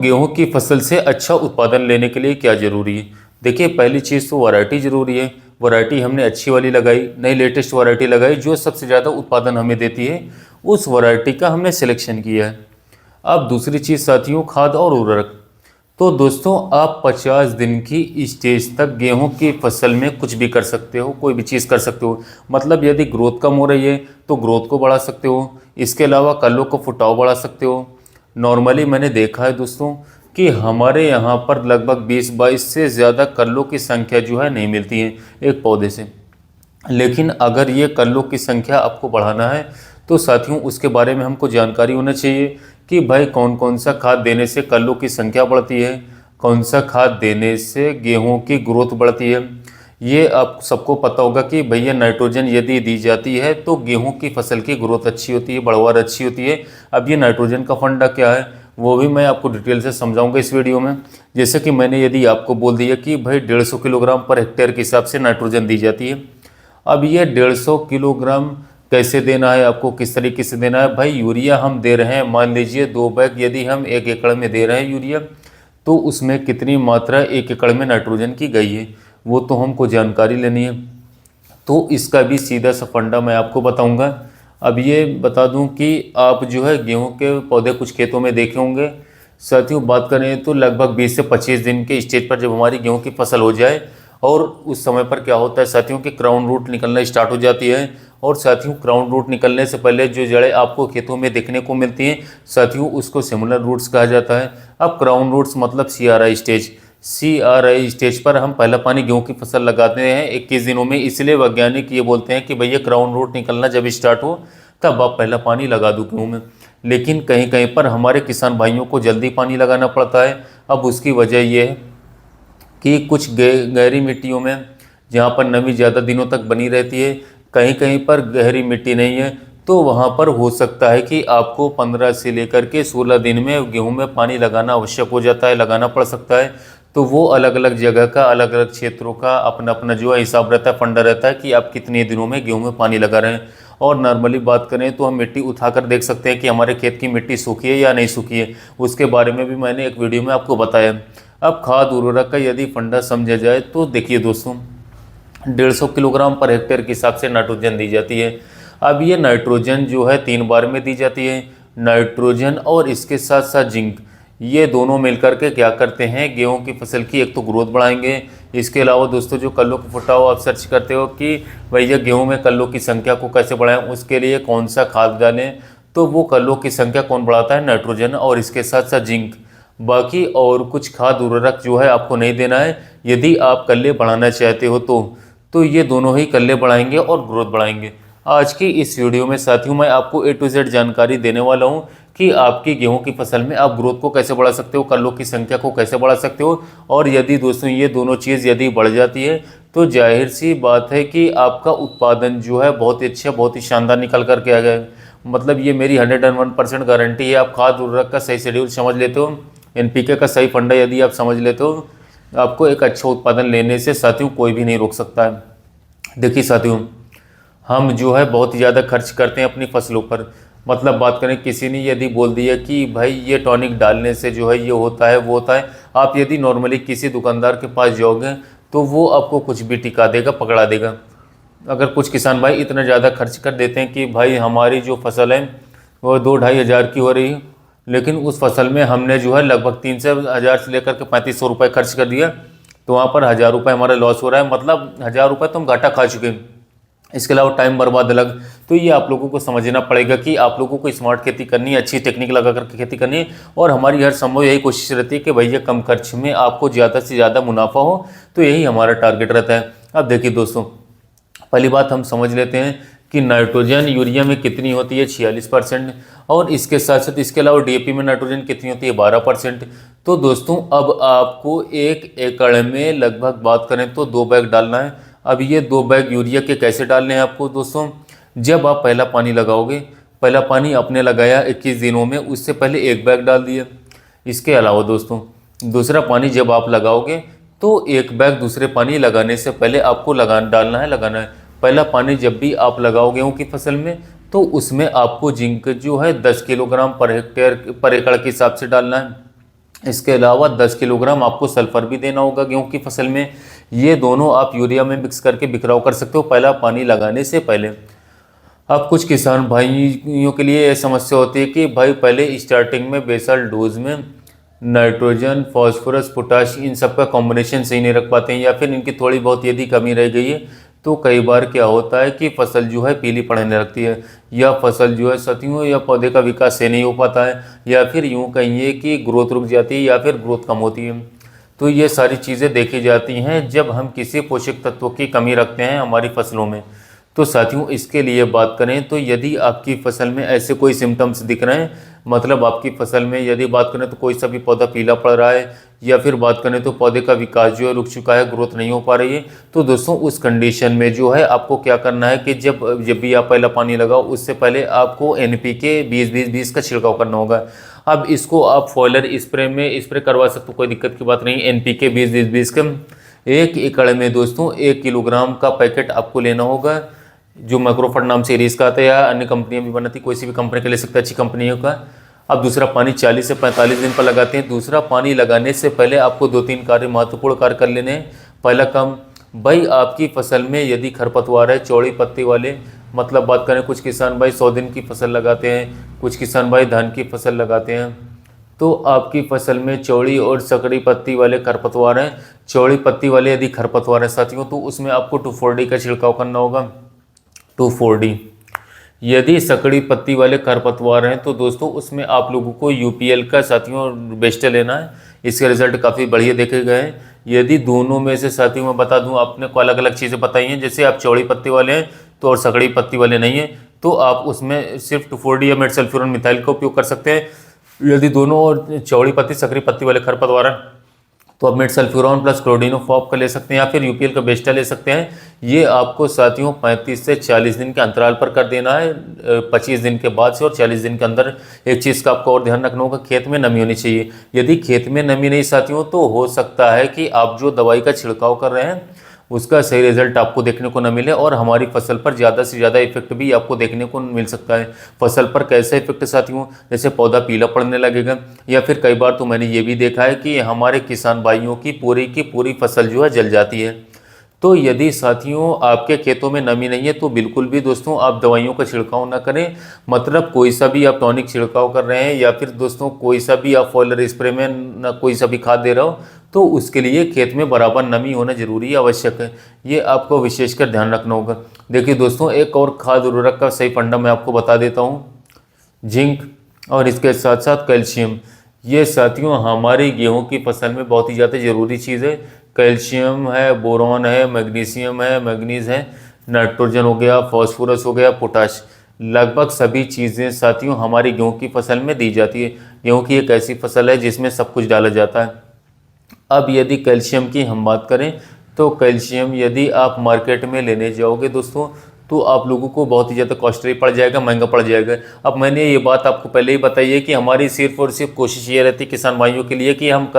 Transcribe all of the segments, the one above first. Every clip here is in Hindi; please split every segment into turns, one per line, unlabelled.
गेहूं की फसल से अच्छा उत्पादन लेने के लिए क्या ज़रूरी है? देखिए, पहली चीज़ तो वैरायटी ज़रूरी है। वैरायटी हमने अच्छी वाली लगाई, नई लेटेस्ट वैरायटी लगाई जो सबसे ज़्यादा उत्पादन हमें देती है, उस वैरायटी का हमने सिलेक्शन किया है। अब दूसरी चीज़ साथियों, खाद और उर्वरक। तो दोस्तों, आप 50 दिन की स्टेज तक गेहूं की फसल में कुछ भी कर सकते हो, कोई भी चीज़ कर सकते हो। मतलब यदि ग्रोथ कम हो रही है तो ग्रोथ को बढ़ा सकते हो। इसके अलावा कल्लों को फुटाव बढ़ा सकते हो। नॉर्मली मैंने देखा है दोस्तों कि हमारे यहाँ पर लगभग 20-22 से ज़्यादा कल्लों की संख्या जो है नहीं मिलती है एक पौधे से। लेकिन अगर ये कल्लों की संख्या आपको बढ़ाना है तो साथियों उसके बारे में हमको जानकारी होना चाहिए कि भाई कौन कौन सा खाद देने से कल्लों की संख्या बढ़ती है, कौन सा खाद देने से गेहूं की ग्रोथ बढ़ती है। ये आप सबको पता होगा कि भैया नाइट्रोजन यदि दी जाती है तो गेहूं की फसल की ग्रोथ अच्छी होती है, बढ़वार अच्छी होती है। अब ये नाइट्रोजन का फंडा क्या है वो भी मैं आपको डिटेल से समझाऊंगा इस वीडियो में। जैसे कि मैंने यदि आपको बोल दिया कि भाई 150 किलोग्राम पर हेक्टेयर के हिसाब से नाइट्रोजन दी जाती है। अब ये 150 किलोग्राम कैसे देना है आपको, किस तरीके से देना है? भाई यूरिया हम दे रहे हैं, मान लीजिए 2 बैग यदि हम 1 एकड़ में दे रहे हैं यूरिया, तो उसमें कितनी मात्रा 1 एकड़ में नाइट्रोजन की गई है वो तो हमको जानकारी लेनी है। तो इसका भी सीधा सा फंडा मैं आपको बताऊंगा। अब ये बता दूं कि आप जो है गेहूं के पौधे कुछ खेतों में देखे होंगे साथियों। बात करें तो लगभग 20 से 25 दिन के स्टेज पर जब हमारी गेहूं की फसल हो जाए और उस समय पर क्या होता है साथियों कि क्राउन रूट निकलना स्टार्ट हो जाती है। और साथियों क्राउन रूट निकलने से पहले जो जड़ें आपको खेतों में देखने को मिलती हैं साथियों उसको सिमुलर रूट्स कहा जाता है। अब क्राउन रूट्स मतलब CRI स्टेज। CRI स्टेज पर हम पहला पानी गेहूं की फसल लगाते हैं 21 दिनों में। इसलिए वैज्ञानिक ये बोलते हैं कि भैया क्राउन रूट निकलना जब स्टार्ट हो तब आप पहला पानी लगा दो गेहूं में। लेकिन कहीं कहीं पर हमारे किसान भाइयों को जल्दी पानी लगाना पड़ता है। अब उसकी वजह ये है कि कुछ गहरी मिट्टियों में जहाँ पर नमी ज़्यादा दिनों तक बनी रहती है, कहीं कहीं पर गहरी मिट्टी नहीं है, तो वहाँ पर हो सकता है कि आपको 15 से लेकर के 16 दिन में गेहूं में पानी लगाना आवश्यक हो जाता है, लगाना पड़ सकता है। तो वो अलग अलग जगह का, अलग अलग क्षेत्रों का अपना अपना जो है हिसाब रहता है, फंडा रहता है कि आप कितने दिनों में गेहूं में पानी लगा रहे हैं। और नॉर्मली बात करें तो हम मिट्टी उठाकर देख सकते हैं कि हमारे खेत की मिट्टी सूखी है या नहीं सूखी है। उसके बारे में भी मैंने एक वीडियो में आपको बताया। अब खाद उर्वरक का यदि फंडा समझा जाए तो देखिए दोस्तों, 150 किलोग्राम पर हेक्टेयर के हिसाब से नाइट्रोजन दी जाती है। अब ये नाइट्रोजन जो है 3 बार में दी जाती है। नाइट्रोजन और इसके साथ साथ जिंक, ये दोनों मिलकर के क्या करते हैं, गेहूं की फसल की एक तो ग्रोथ बढ़ाएंगे। इसके अलावा दोस्तों जो कल्लों को फुटाव आप सर्च करते हो कि भैया गेहूं में कल्लों की संख्या को कैसे बढ़ाएं, उसके लिए कौन सा खाद डालें, तो वो कल्लों की संख्या कौन बढ़ाता है, नाइट्रोजन और इसके साथ साथ जिंक। बाकी और कुछ खाद उर्वरक जो है आपको नहीं देना है। यदि आप कल्ले बढ़ाना चाहते हो तो ये दोनों ही कल्ले बढ़ाएंगे और ग्रोथ बढ़ाएंगे। आज की इस वीडियो में साथियों मैं आपको A to Z जानकारी देने वाला हूं कि आपकी गेहूं की फसल में आप ग्रोथ को कैसे बढ़ा सकते हो, कल्लों की संख्या को कैसे बढ़ा सकते हो। और यदि दोस्तों ये दोनों चीज़ यदि बढ़ जाती है तो जाहिर सी बात है कि आपका उत्पादन जो है बहुत ही अच्छा, बहुत ही शानदार निकल करके आ गया। मतलब ये मेरी 101% गारंटी है। आप खाद उर्वरक का सही शेड्यूल समझ लेते हो, NPK का सही फंडा यदि आप समझ लेते हो, आपको एक अच्छा उत्पादन लेने से साथियों कोई भी नहीं रोक सकता है। देखिए साथियों, हम जो है बहुत ही ज़्यादा खर्च करते हैं अपनी फसलों पर। मतलब बात करें, किसी ने यदि बोल दिया कि भाई ये टॉनिक डालने से जो है ये होता है वो होता है, आप यदि नॉर्मली किसी दुकानदार के पास जाओगे तो वो आपको कुछ भी टिका देगा, पकड़ा देगा। अगर कुछ किसान भाई इतना ज़्यादा खर्च कर देते हैं कि भाई हमारी जो फसल है वो 2-2.5 हज़ार की हो रही है, लेकिन उस फसल में हमने जो है लगभग 300 से लेकर के 3500 रुपये खर्च कर दिया, तो वहाँ पर 1000 रुपये हमारा लॉस हो रहा है। मतलब 1000 रुपये तो हम घाटा खा चुके हैं। इसके अलावा टाइम बर्बाद अलग। तो ये आप लोगों को समझना पड़ेगा कि आप लोगों को स्मार्ट खेती करनी है, अच्छी टेक्निक लगा करके खेती करनी है। और हमारी हर संभव यही कोशिश रहती है कि भैया कम खर्च में आपको ज़्यादा से ज़्यादा मुनाफा हो, तो यही हमारा टारगेट रहता है। अब देखिए दोस्तों, पहली बात हम समझ लेते हैं कि नाइट्रोजन यूरिया में कितनी होती है, 46%। और इसके साथ साथ इसके अलावा DAP में नाइट्रोजन कितनी होती है, 12%। तो दोस्तों अब आपको 1 एकड़ में लगभग बात करें तो 2 बैग डालना है। अब ये 2 बैग यूरिया के कैसे डालने हैं आपको दोस्तों, जब आप पहला पानी लगाओगे, पहला पानी आपने लगाया 21 दिनों में, उससे पहले 1 बैग डाल दिया। इसके अलावा दोस्तों दूसरा पानी जब आप लगाओगे तो 1 बैग दूसरे पानी लगाने से पहले आपको लगाना है। पहला पानी जब भी आप लगाओगे गेहूं की फसल में तो उसमें आपको जिंक जो है 10 किलोग्राम पर हेक्टेयर पर एकड़ के हिसाब से डालना है। इसके अलावा 10 किलोग्राम आपको सल्फर भी देना होगा गेहूं की फसल में। ये दोनों आप यूरिया में मिक्स करके बिखराव कर सकते हो पहला पानी लगाने से पहले। अब कुछ किसान भाइयों के लिए ये समस्या होती है कि भाई पहले स्टार्टिंग में बेसल डोज में नाइट्रोजन, फास्फोरस, पोटाश इन सब का कॉम्बिनेशन सही नहीं रख पाते हैं, या फिर इनकी थोड़ी बहुत यदि कमी रह गई है तो कई बार क्या होता है कि फसल जो है पीली पड़ने लगती है, या फसल जो है सतियों या पौधे का विकास सही नहीं हो पाता है, या फिर यूँ कहिए कि ग्रोथ रुक जाती है या फिर ग्रोथ कम होती है। तो ये सारी चीज़ें देखी जाती हैं जब हम किसी पोषक तत्वों की कमी रखते हैं हमारी फसलों में। तो साथियों इसके लिए बात करें तो यदि आपकी फसल में ऐसे कोई सिम्टम्स दिख रहे हैं, मतलब आपकी फसल में यदि बात करें तो कोई सा भी पौधा पीला पड़ रहा है, या फिर बात करें तो पौधे का विकास जो है रुक चुका है, ग्रोथ नहीं हो पा रही है, तो दोस्तों उस कंडीशन में जो है आपको क्या करना है कि जब जब भी आप पहला पानी लगाओ उससे पहले आपको NPK 20-20-20 का छिड़काव करना होगा। अब इसको आप फॉयलर स्प्रे में स्प्रे करवा सकते हो, कोई दिक्कत की बात नहीं। NPK 20-20-20 का 1 एकड़ में दोस्तों 1 किलोग्राम का पैकेट आपको लेना होगा, जो मैक्रोफर्ड नाम से सीरीज का आता है, या अन्य कंपनियां भी बनाती, कोई सी भी कंपनी का ले सकता है, अच्छी कंपनियों का। अब दूसरा पानी 40 से 45 दिन पर लगाते हैं। दूसरा पानी लगाने से पहले आपको 2-3 कार्य महत्वपूर्ण कार्य कर लेने हैं। पहला काम, भाई आपकी फसल में यदि खरपतवार है चौड़ी पत्ती वाले, मतलब बात करें कुछ किसान भाई 100 दिन की फसल लगाते हैं, कुछ किसान भाई धान की फसल लगाते हैं, तो आपकी फसल में चौड़ी और सकड़ी पत्ती वाले खरपतवार हैं, चौड़ी पत्ती वाले यदि खरपतवार हैं साथियों, तो उसमें आपको 2,4-D का छिड़काव करना होगा। 2,4-D। यदि सकड़ी पत्ती वाले खरपतवार हैं तो दोस्तों उसमें आप लोगों को UPL का साथियों बेस्ट लेना है, इसके रिजल्ट काफ़ी बढ़िया देखे गए हैं। यदि दोनों में से साथियों मैं बता दूं, आपने को अलग अलग चीज़ें बताई हैं, जैसे आप चौड़ी पत्ती वाले हैं तो और सकड़ी पत्ती वाले नहीं हैं, तो आप उसमें सिर्फ 2,4-D या मेटसल्फ्यूरन मिथाइल का उपयोग कर सकते हैं। यदि दोनों चौड़ी पत्ती सकड़ी पत्ती वाले खरपतवार हैं तो आप मेटसल्फ्यूरॉन प्लस क्लोरोडिनोफॉप का ले सकते हैं, या फिर UPL का बेस्टा ले सकते हैं। ये आपको साथियों 35 से 40 दिन के अंतराल पर कर देना है, 25 दिन के बाद से और 40 दिन के अंदर। एक चीज़ का आपको और ध्यान रखना होगा, खेत में नमी होनी चाहिए। यदि खेत में नमी नहीं साथियों तो हो सकता है कि आप जो दवाई का छिड़काव कर रहे हैं उसका सही रिजल्ट आपको देखने को न मिले, और हमारी फसल पर ज़्यादा से ज़्यादा इफेक्ट भी आपको देखने को मिल सकता है। फसल पर कैसे इफेक्ट साथियों, जैसे पौधा पीला पड़ने लगेगा, या फिर कई बार तो मैंने ये भी देखा है कि हमारे किसान भाइयों की पूरी फसल जो है जल जाती है। तो यदि साथियों आपके खेतों में नमी नहीं है तो बिल्कुल भी दोस्तों आप दवाइयों का छिड़काव ना करें, मतलब कोई सा भी आप टॉनिक छिड़काव कर रहे हैं, या फिर दोस्तों कोई सा भी आप फॉलियर स्प्रे में ना कोई सा भी खाद दे रहे हो, तो उसके लिए खेत में बराबर नमी होना जरूरी आवश्यक है। ये आपको विशेषकर ध्यान रखना होगा। देखिए दोस्तों एक और खाद उर्वरक का सही फंडा मैं आपको बता देता हूँ, जिंक और इसके साथ साथ कैल्शियम। ये साथियों हमारी गेहूं की फसल में बहुत ही ज़्यादा ज़रूरी चीज़ है। कैल्शियम है, बोरॉन है, मैग्नीशियम है, मैग्नीज है, नाइट्रोजन हो गया, फास्फोरस हो गया, पोटाश, लगभग सभी चीज़ें साथियों हमारी गेहूं की फसल में दी जाती है। गेहूं की एक ऐसी फसल है जिसमें सब कुछ डाला जाता है। अब यदि कैल्शियम की हम बात करें तो कैल्शियम यदि आप मार्केट में लेने जाओगे दोस्तों तो आप लोगों को बहुत ही ज़्यादा कॉस्टली पड़ जाएगा, महंगा पड़ जाएगा। अब मैंने ये बात आपको पहले ही बताई है कि हमारी सिर्फ और सिर्फ कोशिश ये रहती है किसान भाइयों के लिए कि हम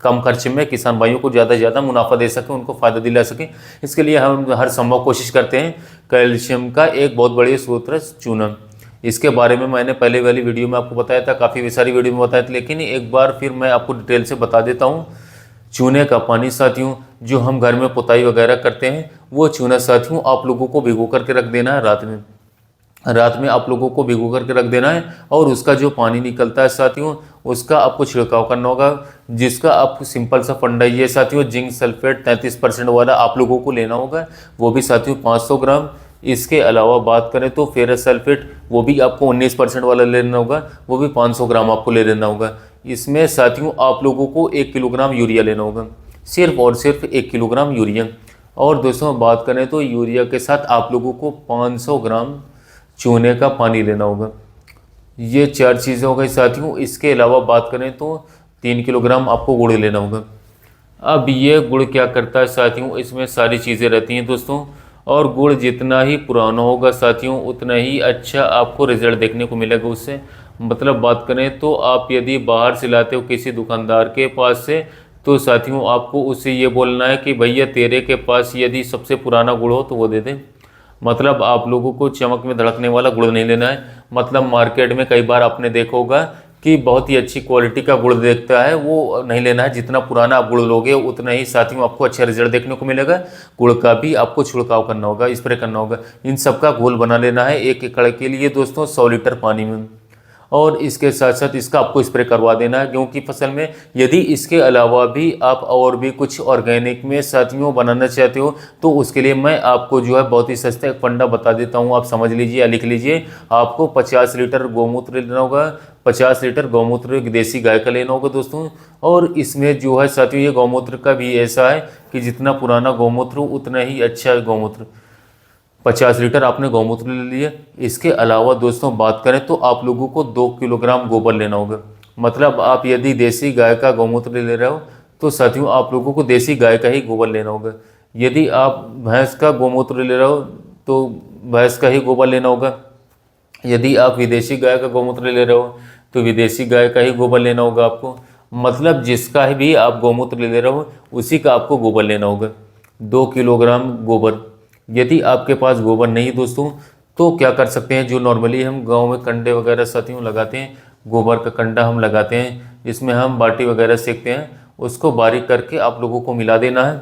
कम खर्च में किसान भाइयों को ज़्यादा से ज़्यादा मुनाफा दे सकें, उनको फ़ायदा दिला सकें। इसके लिए हम हर संभव कोशिश करते हैं। कैल्शियम का एक बहुत बढ़िया स्रोत है चूना। इसके बारे में मैंने पहले वाली वीडियो में आपको बताया था, काफ़ी सारी वीडियो में बताया था, लेकिन एक बार फिर मैं आपको डिटेल से बता देता हूँ। चूने का पानी साथियों जो हम घर में पुताई वगैरह करते हैं, वो चूना साथियों आप लोगों को भिगो करके रख देना है रात में आप लोगों को भिगो करके रख देना है, और उसका जो पानी निकलता है साथियों उसका आपको छिड़काव करना होगा, जिसका आपको सिंपल सा फंडा ये साथियों जिंक सल्फेट 33% वाला आप लोगों को लेना होगा, वो भी साथियों 500 ग्राम। इसके अलावा बात करें तो फेरस सल्फेट वो भी आपको 19% वाला लेना होगा, वो भी 500 ग्राम आपको ले लेना होगा। इसमें साथियों आप लोगों को 1 किलोग्राम यूरिया लेना होगा, सिर्फ और सिर्फ 1 किलोग्राम यूरिया। और दोस्तों बात करें तो यूरिया के साथ आप लोगों को 500 ग्राम चूने का पानी लेना होगा। ये 4 चीज़ें हो गई साथियों। इसके अलावा बात करें तो 3 किलोग्राम आपको गुड़ लेना होगा। अब ये गुड़ क्या करता है साथियों, इसमें सारी चीज़ें रहती हैं दोस्तों, और गुड़ जितना ही पुराना होगा साथियों उतना ही अच्छा आपको रिजल्ट देखने को मिलेगा उससे। मतलब बात करें तो आप यदि बाहर से लाते हो किसी दुकानदार के पास से, तो साथियों आपको उससे ये बोलना है कि भैया तेरे के पास यदि सबसे पुराना गुड़ हो तो वो दे दे। मतलब आप लोगों को चमक में धड़कने वाला गुड़ नहीं लेना है। मतलब मार्केट में कई बार आपने देखा होगा कि बहुत ही अच्छी क्वालिटी का गुड़ देखता है वो नहीं लेना है। जितना पुराना आप गुड़ लोगे उतना ही साथियों आपको अच्छा रिजल्ट देखने को मिलेगा। गुड़ का भी आपको छिड़काव करना होगा, स्प्रे करना होगा। इन सब का घोल बना लेना है 1 एकड़ के लिए दोस्तों 100 लीटर पानी में, और इसके साथ साथ इसका आपको स्प्रे करवा देना है गेहूं की फसल में। यदि इसके अलावा भी आप और भी कुछ ऑर्गेनिक में साथियों बनाना चाहते हो तो उसके लिए मैं आपको जो है बहुत ही सस्ता एक फंडा बता देता हूं, आप समझ लीजिए या लिख लीजिए। आपको 50 लीटर गौमूत्र लेना होगा, 50 लीटर गौमूत्र देसी गाय का लेना होगा दोस्तों। और इसमें जो है साथियों ये गौमूत्र का भी ऐसा है कि जितना पुराना गौमूत्र उतना ही अच्छा गौमूत्र। 50 लीटर आपने गौमूत्र ले लिया। इसके अलावा दोस्तों बात करें तो आप लोगों को 2 किलोग्राम गोबर लेना होगा। मतलब आप यदि देसी गाय का गौमूत्र ले रहे हो तो साथियों आप लोगों को देसी गाय का ही गोबर लेना होगा। यदि आप भैंस का गौमूत्र ले रहे हो तो भैंस का ही गोबर लेना होगा। यदि आप विदेशी गाय का गौमूत्र ले रहे हो तो विदेशी गाय का ही गोबर लेना होगा आपको। मतलब जिसका भी आप गौमूत्र ले रहे हो उसी का आपको गोबर लेना होगा, 2 किलोग्राम गोबर। यदि आपके पास गोबर नहीं दोस्तों तो क्या कर सकते हैं, जो नॉर्मली हम गांव में कंडे वगैरह साथियों लगाते हैं, गोबर का कंडा हम लगाते हैं, इसमें हम बाटी वगैरह सेकते हैं, उसको बारीक करके आप लोगों को मिला देना है।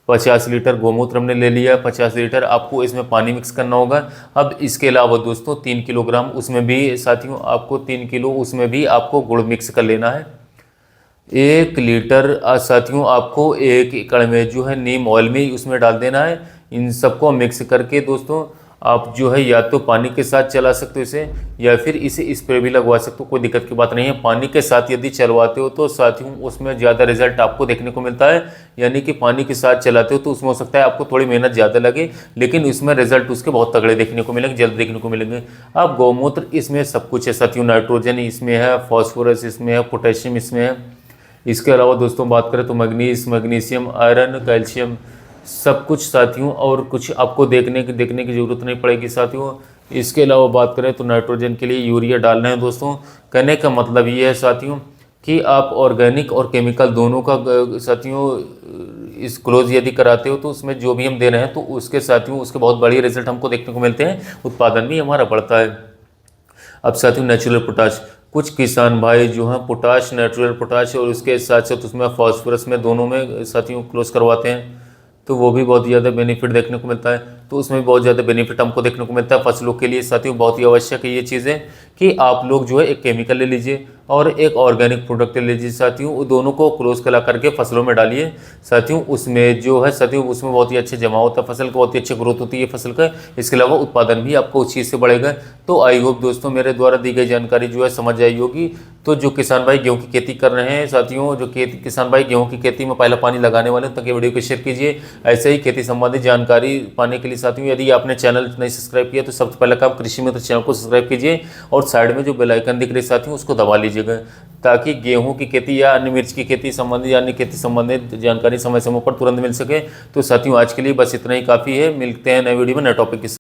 50 लीटर गौमूत्र हमने ले लिया, 50 लीटर आपको इसमें पानी मिक्स करना होगा। अब इसके अलावा दोस्तों 3 किलोग्राम उसमें भी साथियों आपको 3 किलो उसमें भी आपको गुड़ मिक्स कर लेना है। 1 लीटर साथियों आपको 1 एकड़ में जो है नीम ऑयल में उसमें डाल देना है। इन सबको मिक्स करके दोस्तों आप जो है या तो पानी के साथ चला सकते हो इसे, या फिर इसे स्प्रे भी लगवा सकते हो, कोई दिक्कत की बात नहीं है। पानी के साथ यदि चलवाते हो तो साथियों उसमें ज़्यादा रिजल्ट आपको देखने को मिलता है। यानी कि पानी के साथ चलाते हो तो उसमें हो सकता है आपको थोड़ी मेहनत ज़्यादा लगे, लेकिन उसमें रिजल्ट उसके बहुत तगड़े देखने को मिलेंगे, जल्द देखने को मिलेंगे। अब गौमूत्र इसमें सब कुछ है साथियों, नाइट्रोजन इसमें है, फॉस्फोरस इसमें है, पोटेशियम इसमें है। इसके अलावा दोस्तों बात करें तो मैग्नीशियम, आयरन, कैल्शियम सब कुछ साथियों, और कुछ आपको देखने की ज़रूरत नहीं पड़ेगी साथियों। इसके अलावा बात करें तो नाइट्रोजन के लिए यूरिया डालना है दोस्तों। कहने का मतलब ये है साथियों कि आप ऑर्गेनिक और केमिकल दोनों का साथियों इस क्लोज यदि कराते हो तो उसमें जो भी हम दे रहे हैं तो उसके साथियों उसके बहुत बढ़िया रिजल्ट हमको देखने को मिलते हैं, उत्पादन भी हमारा बढ़ता है। अब साथियों नेचुरल पोटाश, कुछ किसान भाई जो हैं पोटाश, नेचुरल पोटाश और उसके साथ साथ उसमें फॉस्फोरस में दोनों में साथियों क्लोज करवाते हैं, तो वो भी बहुत ज़्यादा बेनिफिट देखने को मिलता है। तो उसमें भी बहुत ज़्यादा बेनिफिट हमको देखने को मिलता है। फसलों के लिए साथियों बहुत ही आवश्यक है ये चीज़ें कि आप लोग जो है एक केमिकल ले लीजिए और एक ऑर्गेनिक प्रोडक्ट ले लीजिए साथियों, वो दोनों को क्लोज करा करके फसलों में डालिए साथियों। उसमें जो है साथियों उसमें बहुत ही अच्छे जमा होता है फसल का, बहुत ही अच्छी ग्रोथ होती है फसल का। इसके अलावा उत्पादन भी आपको उस चीज़ से बढ़ेगा। तो आई होप दोस्तों मेरे द्वारा दी गई जानकारी जो है समझ आई होगी। तो जो किसान भाई गेहूं की खेती कर रहे हैं साथियों, जो किसान भाई गेहूं की खेती में पहला पानी लगाने वाले हैं, तक ये वीडियो को शेयर कीजिए। ऐसे ही खेती संबंधी जानकारी पाने के लिए साथियों यदि आपने चैनल नहीं सब्सक्राइब किया तो सबसे पहले काम कृषि मित्र चैनल को सब्सक्राइब कीजिए और साइड में जो बेल आइकन दिख रही है साथियों उसको दबा लीजिएगा, ताकि गेहूं की खेती या अन्य मिर्च की खेती संबंधी या अन्य खेती संबंधित जानकारी समय समय पर तुरंत मिल सके। तो साथियों आज के लिए बस इतना ही काफ़ी है। मिलते हैं नए वीडियो में नए टॉपिक के साथ।